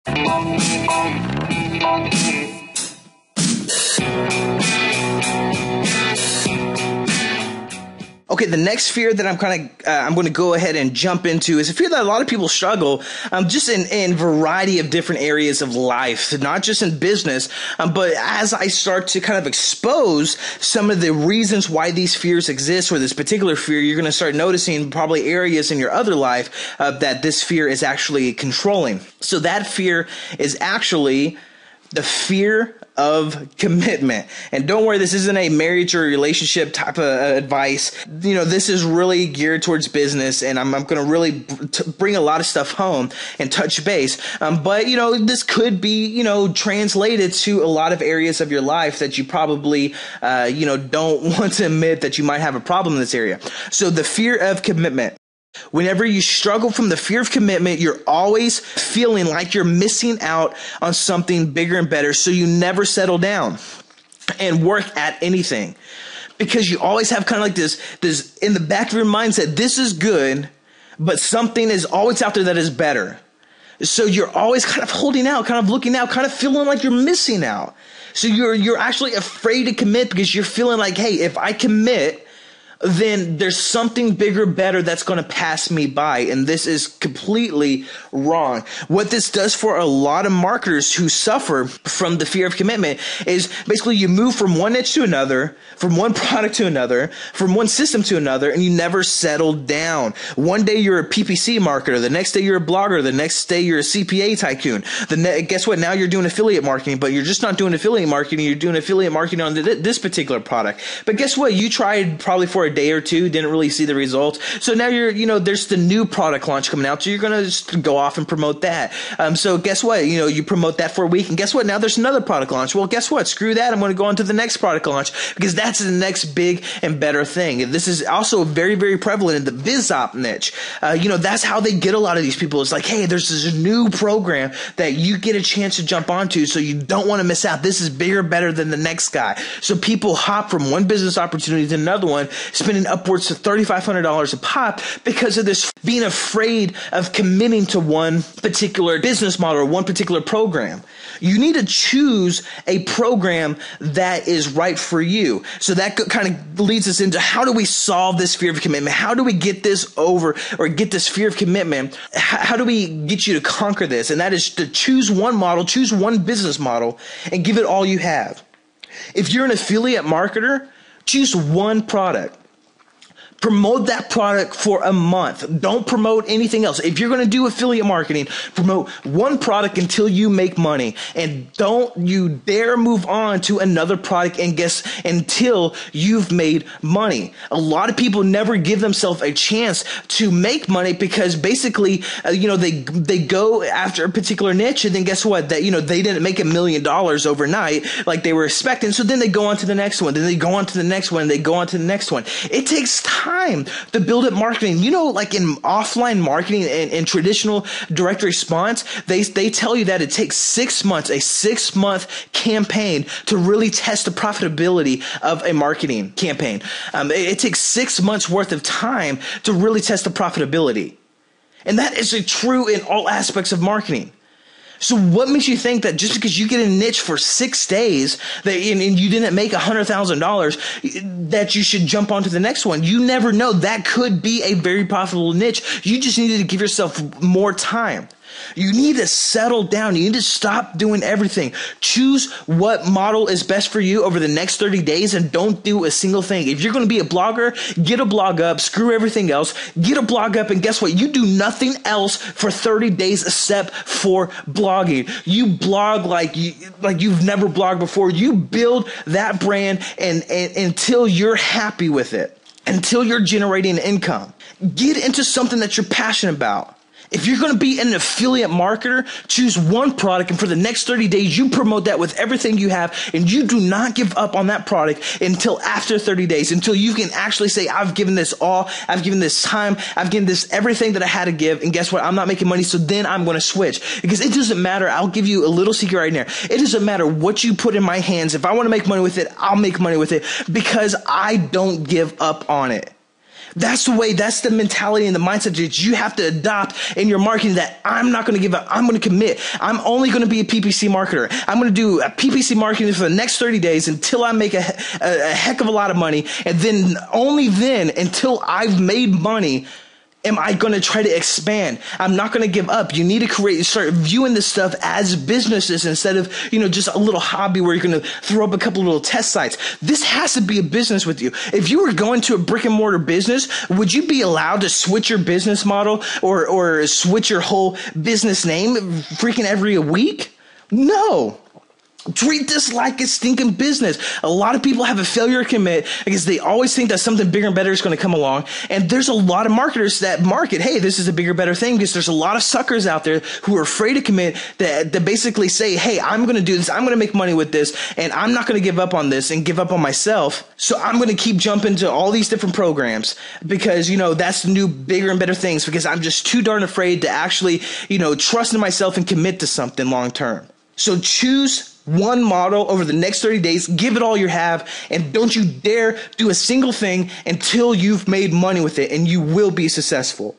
Okay, the next fear that I'm going to go ahead and jump into is a fear that a lot of people struggle just in variety of different areas of life, not just in business, but as I start to kind of expose some of the reasons why these fears exist, or this particular fear, you're going to start noticing probably areas in your other life that this fear is actually controlling. So that fear is actually the fear of commitment. And don't worry, this isn't a marriage or relationship type of advice. You know, this is really geared towards business, and I'm going to really bring a lot of stuff home and touch base. But, you know, this could be, you know, translated to a lot of areas of your life that you probably, don't want to admit that you might have a problem in this area. So the fear of commitment. Whenever you struggle from the fear of commitment, you're always feeling like you're missing out on something bigger and better. So you never settle down and work at anything, because you always have kind of like this in the back of your mindset, this is good, but something is always out there that is better. So you're always kind of holding out, kind of looking out, kind of feeling like you're missing out. So you're actually afraid to commit because you're feeling like, hey, if I commit, then there's something bigger, better that's going to pass me by. And this is completely wrong. What this does for a lot of marketers who suffer from the fear of commitment is basically you move from one niche to another, from one product to another, from one system to another, and you never settle down. One day you're a PPC marketer. The next day you're a blogger. The next day you're a CPA tycoon. Guess what? Now you're doing affiliate marketing, but you're just not doing affiliate marketing. You're doing affiliate marketing on this particular product. But guess what? You tried probably for a day or two, didn't really see the results. So now there's the new product launch coming out. So you're going to just go off and promote that. So guess what? You promote that for a week, and guess what? Now there's another product launch. Well, guess what? Screw that. I'm going to go on to the next product launch, because that's the next big and better thing. And this is also very, very prevalent in the BizOp niche. That's how they get a lot of these people. It's like, hey, there's this new program that you get a chance to jump onto, so you don't want to miss out. This is bigger, better than the next guy. So people hop from one business opportunity to another one, spending upwards to $3,500 a pop because of this being afraid of committing to one particular business model or one particular program. You need to choose a program that is right for you. So that kind of leads us into, how do we solve this fear of commitment? How do we get this over, or get this fear of commitment? How do we get you to conquer this? And that is to choose one model, choose one business model, and give it all you have. If you're an affiliate marketer, choose one product. Promote that product for a month. Don't promote anything else. If you're going to do affiliate marketing, promote one product until you make money. And don't you dare move on to another product until you've made money. A lot of people never give themselves a chance to make money because basically, they go after a particular niche, and then guess what? That, they didn't make $1 million overnight like they were expecting. So then they go on to the next one. Then they go on to the next one. And they go on to the next one. It takes time to build up marketing. Like in offline marketing and traditional direct response, they tell you that it takes 6 months, a 6-month campaign to really test the profitability of a marketing campaign. It takes 6 months worth of time to really test the profitability. And that is true in all aspects of marketing. So what makes you think that just because you get a niche for 6 days and you didn't make $100,000 that you should jump onto the next one? You never know. That could be a very profitable niche. You just needed to give yourself more time. You need to settle down. You need to stop doing everything. Choose what model is best for you over the next 30 days and don't do a single thing. If you're going to be a blogger, get a blog up, screw everything else, get a blog up, and guess what? You do nothing else for 30 days except for blogging. You blog like you've never blogged before. You build that brand and until you're happy with it, until you're generating income. Get into something that you're passionate about. If you're going to be an affiliate marketer, choose one product, and for the next 30 days, you promote that with everything you have, and you do not give up on that product until after 30 days, until you can actually say, I've given this all, I've given this time, I've given this everything that I had to give, and guess what? I'm not making money, so then I'm going to switch. Because it doesn't matter. I'll give you a little secret right now. It doesn't matter what you put in my hands. If I want to make money with it, I'll make money with it because I don't give up on it. That's the mentality and the mindset that you have to adopt in your marketing, that I'm not going to give up. I'm going to commit. I'm only going to be a PPC marketer. I'm going to do a PPC marketing for the next 30 days until I make a heck of a lot of money. And then only then, until I've made money, am I going to try to expand. I'm not going to give up. You need to start viewing this stuff as businesses instead of, just a little hobby where you're going to throw up a couple of little test sites. This has to be a business with you. If you were going to a brick and mortar business, would you be allowed to switch your business model or switch your whole business name freaking every week? No. Treat this like a stinking business. A lot of people have a failure to commit because they always think that something bigger and better is going to come along. And there's a lot of marketers that market, hey, this is a bigger, better thing, because there's a lot of suckers out there who are afraid to commit that basically say, hey, I'm going to do this. I'm going to make money with this, and I'm not going to give up on this and give up on myself. So I'm going to keep jumping to all these different programs because, that's the new bigger and better things, because I'm just too darn afraid to actually, trust in myself and commit to something long term. So choose one model over the next 30 days, give it all you have, and don't you dare do a single thing until you've made money with it, and you will be successful.